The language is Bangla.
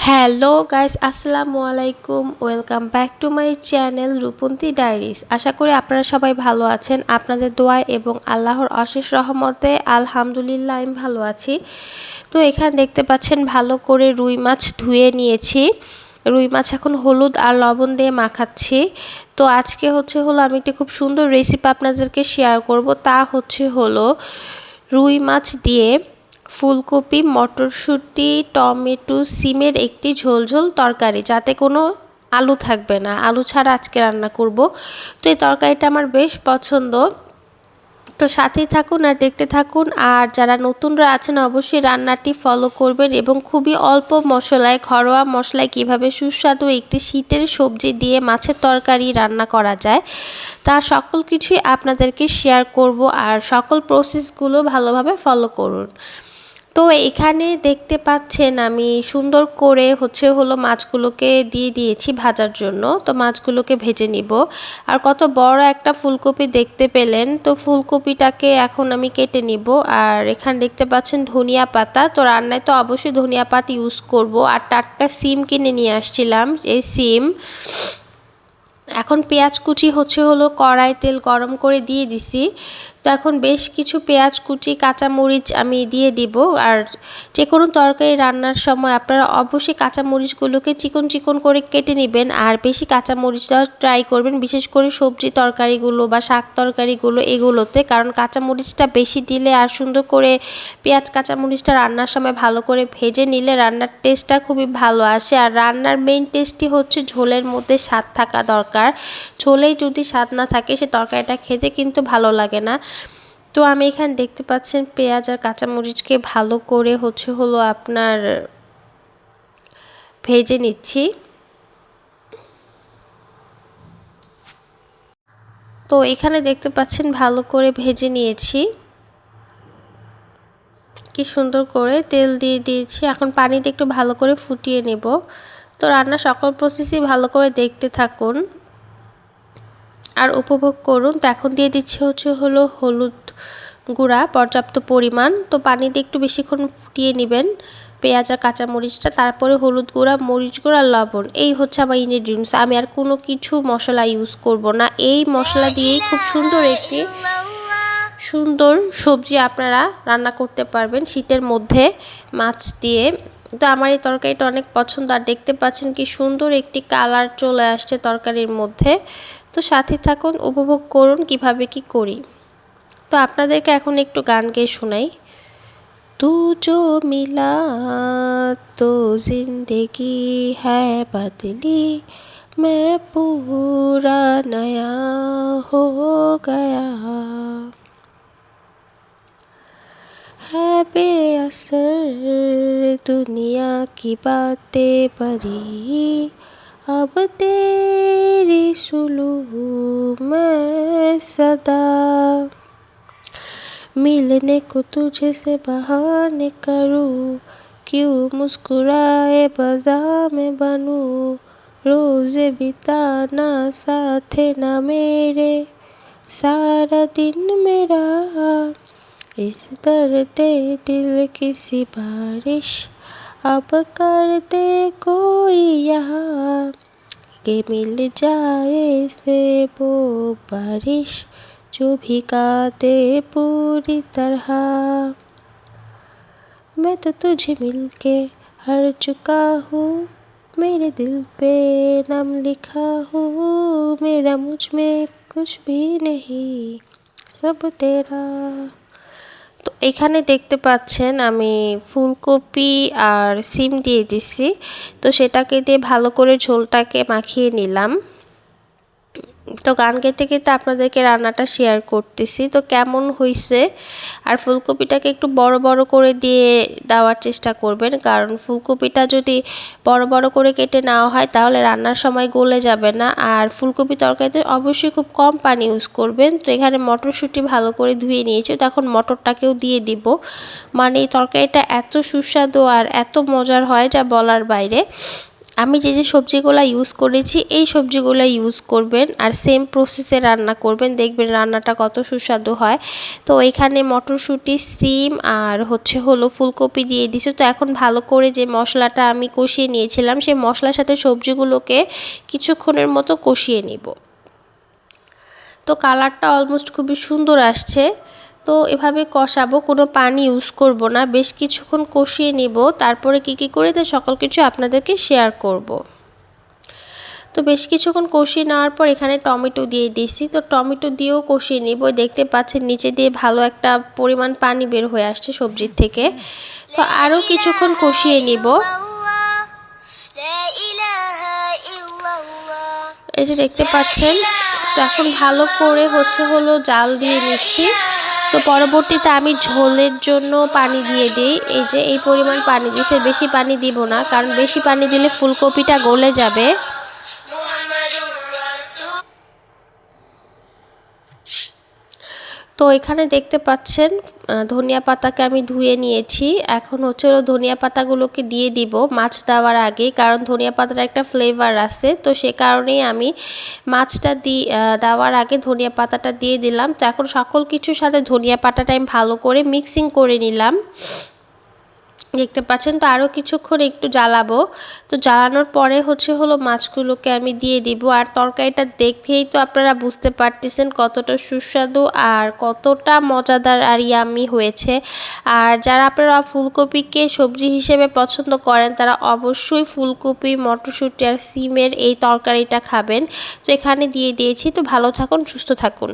হ্যালো গাইস, আসসালামু আলাইকুম। Welcome back to my channel Rupanti diaries. আশা করি আপনারা সবাই ভালো আছেন। আপনাদের দোয়া এবং আল্লাহর অশেষ রহমতে আলহামদুলিল্লাহ আমি ভালো আছি। তো এখানে দেখতে পাচ্ছেন ভালো করে রুই মাছ ধুয়ে নিয়েছি। রুই মাছ এখন হলুদ আর লবণ দিয়ে মাখাচ্ছি। তো আজকে হলো আমি একটি খুব সুন্দর রেসিপি আপনাদেরকে শেয়ার করব। তা হলো রুই মাছ দিয়ে ফুলকপি, মটরশুঁটি, টমেটো, সিমের একটি ঝোলঝোল তরকারি, যাতে কোনো আলু থাকবে না, আলু ছাড়া আজকে রান্না করব। তো এই তরকারিটা আমার বেশ পছন্দ। তো সাথেই থাকুন আর দেখতে থাকুন। আর যারা নতুনরা আছেন অবশ্যই রান্নাটি ফলো করবেন এবং খুবই অল্প মশলায়, ঘরোয়া মশলায় কিভাবে সুস্বাদু একটি শীতের সবজি দিয়ে মাছের তরকারি রান্না করা যায় তা সকল কিছুই আপনাদেরকে শেয়ার করব। আর সকল প্রসেসগুলো ভালোভাবে ফলো করুন। তো এখানে দেখতে পাচ্ছেন আমি সুন্দর করে মাছগুলোকে দিয়ে দিয়েছি ভাজার জন্য। তো মাছগুলোকে ভেজে নিব। আর কত বড় একটা ফুলকপি দেখতে পেলেন। তো ফুলকপিটাকে এখন আমি কেটে নিব। আর এখানে দেখতে পাচ্ছেন ধনিয়া পাতা। তো রান্নায় তো অবশ্যই ধনিয়া পাতা ইউজ করব। আর টাটকা সিম কিনে নিয়ে আসছিলাম, এই সিম। এখন পেঁয়াজ কুচি কড়াই তেল গরম করে দিয়ে দিছি। তো এখন বেশ কিছু পেঁয়াজ কুচি, কাঁচামরিচ আমি দিয়ে দিব। আর যে কোনো তরকারি রান্নার সময় আপনারা অবশ্যই কাঁচামরিচগুলোকে চিকন চিকন করে কেটে নেবেন। আর বেশি কাঁচামরিচটা ট্রাই করবেন, বিশেষ করে সবজি তরকারিগুলো বা শাক তরকারিগুলো এগুলোতে, কারণ কাঁচামরিচটা বেশি দিলে আর সুন্দর করে পেঁয়াজ কাঁচামরিচটা রান্নার সময় ভালো করে ভেজে নিলে রান্নার টেস্টটা খুবই ভালো আসে। আর রান্নার মেইন টেস্টই হচ্ছে ঝোলের মধ্যে স্বাদ থাকা দরকার। ঝোলেই যদি স্বাদ না থাকে সে তরকারিটা খেতে কিন্তু ভালো লাগে না। তো আমি এখানে দেখতে পাচ্ছেন পেঁয়াজ আর কাঁচামরিচকে ভালো করে আপনার ভেজে নিচ্ছি। তো এখানে দেখতে পাচ্ছেন ভালো করে ভেজে নিয়েছি, কি সুন্দর করে তেল দিয়ে দিয়েছি। এখন পানি দিয়ে একটু ভালো করে ফুটিয়ে নেব। তো রান্নার সকল প্রসেসই ভালো করে দেখতে থাকুন আর উপভোগ করুন। তো এখন দিয়ে দিচ্ছি হলুদ গুঁড়া পর্যাপ্ত পরিমাণ। তো পানি দিয়ে একটু বেশিক্ষণ ফুটিয়ে নেবেন পেঁয়াজ আর কাঁচামরিচটা। তারপরে হলুদ গুঁড়া, মরিচ গুঁড়া, লবণ, এই হচ্ছে আমার ইনগ্রিডিয়েন্টস। আমি আর কোনো কিছু মশলা ইউজ করব না। এই মশলা দিয়েই খুব সুন্দর একটি সবজি আপনারা রান্না করতে পারবেন শীতের মধ্যে মাছ দিয়ে। তো আমার এই তরকারিটা অনেক পছন্দ। আর দেখতে পাচ্ছেন কি সুন্দর একটি কালার চলে আসছে তরকারির মধ্যে। তো সাথে থাকুন, উপভোগ করুন কিভাবে কি করি। তো আপনাদেরকে এখন একটু গান গেয়ে শোনাই। তু जो मिला तो जिंदगी है बदली, मैं पूरा नया हो गया, है बेअसर दुनिया की बातें बड़ी, अब तेरी सुलू मैं सदा, मिलने को तुझे से बहाने करूँ, क्यों मुस्कुराए बजा में बनूँ, रोज़े बिताना साथे ना मेरे, सारा दिन मेरा इस दर्द दिल की सी बारिश, अब कर दे कोई यहाँ कि मिल जाए से वो बारिश, जो भिगा दे पूरी तरह। मैं तो तुझे मिलके हार चुका हूँ, मेरे दिल पे नाम लिखा हूँ, मेरा मुझ में कुछ भी नहीं, सब तेरा। তো এখানে দেখতে পাচ্ছেন আমি ফুলকপি আর সিম দিয়ে দিছি। তো সেটাকে দিয়ে ভালো করে ঝোলটাকে মাখিয়ে নিলাম। তো গান গেতে গেতে আপনাদেরকে রান্নাটা শেয়ার করতেছি। তো কেমন হয়েছে। আর ফুলকপিটাকে একটু বড় বড় করে দিয়ে দেওয়ার চেষ্টা করবেন, কারণ ফুলকপিটা যদি বড় বড় করে কেটে নেওয়া হয় তাহলে রান্নার সময় গলে যাবে না। আর ফুলকপি তরকারিতে অবশ্যই খুব কম পানি ইউজ করবেন। তো এখানে মটরশুঁটি ভালো করে ধুয়ে নিয়েছি, তো এখন মটরটাকেও দিয়ে দিব। মানে এই তরকারিটা এত সুস্বাদু আর এত মজার হয় যা বলার বাইরে। আমি যে সবজিগুলো ইউজ করেছি এই সবজিগুলো ইউজ করবেন আর সেম প্রসেসে রান্না করবেন, দেখবেন রান্নাটা কত সুস্বাদু হয়। তো এখানে মটরশুঁটি, সিম আর হলো ফুলকপি দিয়ে দিছি। তো এখন ভালো করে যে মশলাটা আমি কষিয়ে নিয়েছিলাম সেই মশলার সাথে সবজিগুলোকে কিছুক্ষণের মতো কষিয়ে নিব। তো কালারটা অলমোস্ট খুবই সুন্দর আসছে। তো এভাবে কষাবো, কোনো পানি ইউজ করব না, বেশ কিছুক্ষণ কষিয়ে নিব। তারপরে কি করে তো সকল কিছু আপনাদেরকে শেয়ার করব। তো বেশ কিছুক্ষণ কষিয়ে নেওয়ার পর এখানে টমেটো দিয়ে দিয়েছি। তো টমেটো দিয়েও কষিয়ে নিব। দেখতে পাচ্ছেন নিচে দিয়ে ভালো একটা পরিমাণ পানি বের হয়ে আসছে সবজির থেকে। তো আরও কিছুক্ষণ কষিয়ে নিব। এই যে দেখতে পাচ্ছেন, তো এখন ভালো করে জাল দিয়ে নিচ্ছি। তো পরবর্তীতে আমি ঝোলের জন্য পানি দিয়ে দিই। এই যে এই পরিমাণ পানি দিয়েছি, বেশি পানি দিব না, কারণ বেশি পানি দিলে ফুলকপিটা গলে যাবে। তো এখানে দেখতে পাচ্ছেন ধনিয়া পাতাকে আমি ধুয়ে নিয়েছি। এখন ধনিয়া পাতাগুলোকে দিয়ে দিব মাছ দেওয়ার আগে, কারণ ধনিয়া পাতার একটা ফ্লেভার আছে। তো সে কারণেই আমি মাছটা দেওয়ার আগে ধনিয়া পাতাটা দিয়ে দিলাম। তো এখন সকল কিছুর সাথে ধনিয়া পাতাটা আমি ভালো করে মিক্সিং করে নিলাম। দেখতে পাচ্ছেন, তো আরও কিছুক্ষণ একটু জ্বালাবো। তো জ্বালানোর পরে মাছগুলোকে আমি দিয়ে দিব। আর তরকারিটা দেখেই তো আপনারা বুঝতে পারতেছেন কতটা সুস্বাদু আর কতটা মজাদার আর ইয়াম্মি হয়েছে। আর যারা আপনারা ফুলকপিকে সবজি হিসেবে পছন্দ করেন তারা অবশ্যই ফুলকপি, মটরশুঁটি আর সিমের এই তরকারিটা খাবেন। তো এখানে দিয়ে দিয়েছি। তো ভালো থাকুন, সুস্থ থাকুন।